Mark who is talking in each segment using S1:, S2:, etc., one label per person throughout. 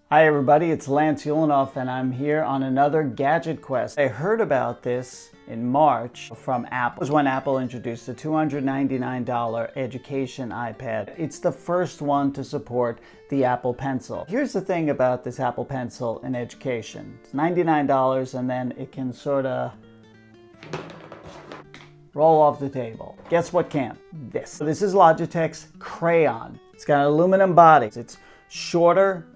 S1: Hi everybody, it's Lance Ulanoff and I'm here on another gadget quest. I heard about this in March from Apple. It was when Apple introduced the $299 education iPad. It's the first one to support the Apple Pencil. Here's the thing about this Apple Pencil in education. It's $99 and then it can sort of roll off the table. Guess what can't? This. So this is Logitech's Crayon. It's got an aluminum body. It's shorter,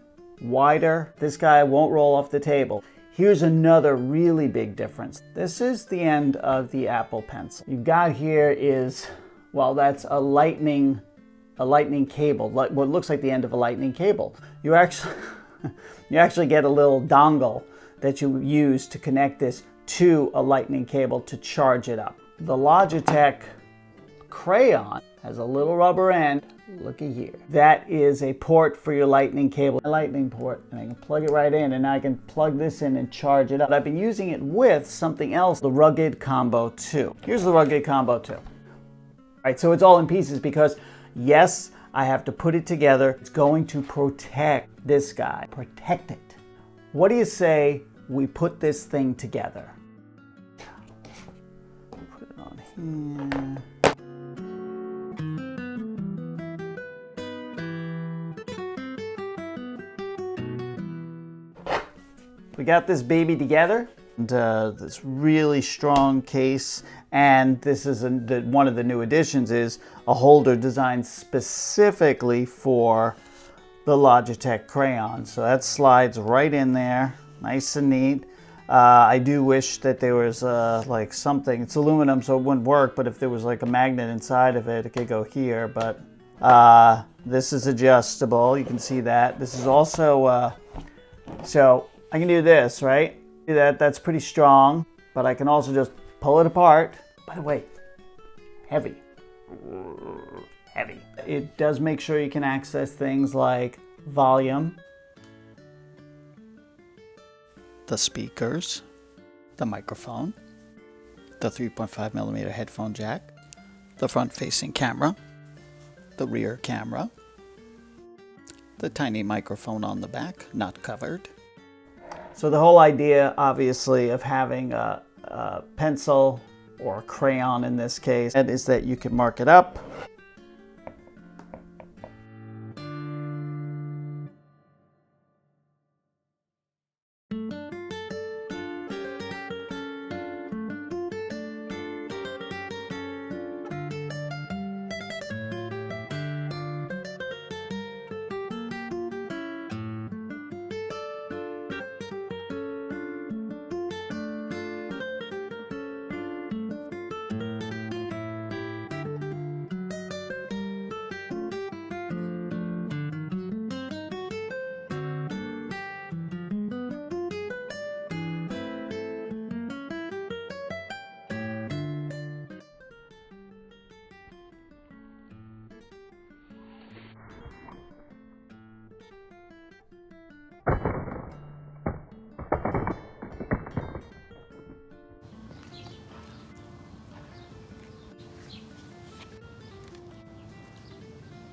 S1: wider. This guy won't roll off the table. Here's another really big difference. This is the end of the Apple Pencil. You've got here is, well, that's a lightning cable, like what looks like the end of a lightning cable. You actually get a little dongle that you use to connect this to a lightning cable to charge it up. The Logitech Crayon has a little rubber end, looky here. That is a port for your lightning cable, a lightning port, and I can plug it right in and I can plug this in and charge it up. I've been using it with something else, the Rugged Combo 2. Here's the Rugged Combo 2. All right, so it's all in pieces because yes, I have to put it together. It's going to protect this guy, protect it. What do you say we put this thing together? Put it on here. We got this baby together, and this really strong case, and this is one of the new additions is a holder designed specifically for the Logitech Crayon. So that slides right in there, nice and neat. I do wish that there was like something, it's aluminum so it wouldn't work, but if there was like a magnet inside of it, it could go here, but this is adjustable, you can see that. This is also, so I can do this, right? See that? That's pretty strong, but I can also just pull it apart. By the way, heavy. Heavy. It does make sure you can access things like volume, the speakers, the microphone, the 3.5mm headphone jack, the front-facing camera, the rear camera, the tiny microphone on the back, not covered. So the whole idea, obviously, of having a pencil or a crayon in this case is that you can mark it up.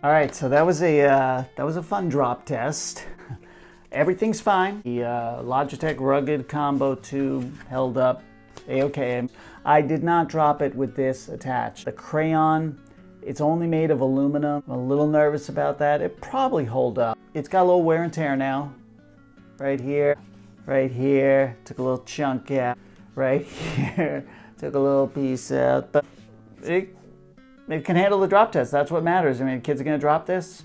S1: All right, so that was a fun drop test. Everything's fine. The Logitech Rugged Combo 2 held up a-okay. I did not drop it with this attached. The Crayon, it's only made of aluminum. I'm a little nervous about that. It probably hold up. It's got a little wear and tear now. Right here, took a little chunk out. Right here, took a little piece out, but it can handle the drop test. That's what matters. I mean, kids are going to drop this,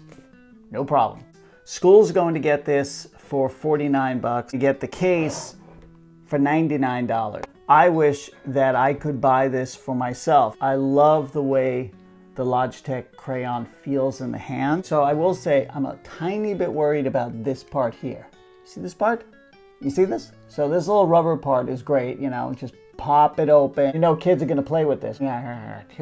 S1: no problem. School's going to get this for $49. You get the case for $99. I wish that I could buy this for myself. I love the way the Logitech Crayon feels in the hand. So I will say I'm a tiny bit worried about this part here. See this part? You see this? So this little rubber part is great, you know, just pop it open. You know kids are gonna play with this. Chew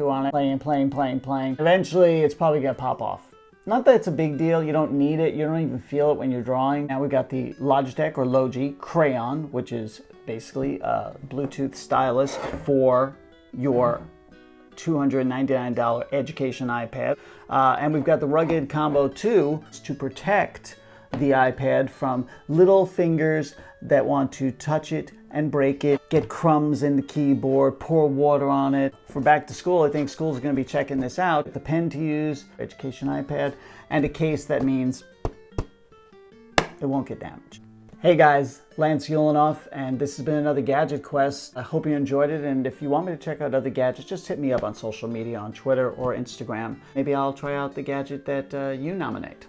S1: on it, playing. Eventually it's probably gonna pop off. Not that it's a big deal, you don't need it, you don't even feel it when you're drawing. Now we've got the Logitech or Logi Crayon, which is basically a Bluetooth stylus for your $299 education iPad. And we've got the Rugged Combo 2 to protect the iPad from little fingers that want to touch it and break it, get crumbs in the keyboard, pour water on it. For back to school, I think schools are going to be checking this out. The pen to use, education iPad, and a case that means it won't get damaged. Hey guys, Lance Ulanoff, and this has been another Gadget Quest. I hope you enjoyed it, and if you want me to check out other gadgets, just hit me up on social media, on Twitter or Instagram. Maybe I'll try out the gadget that you nominate.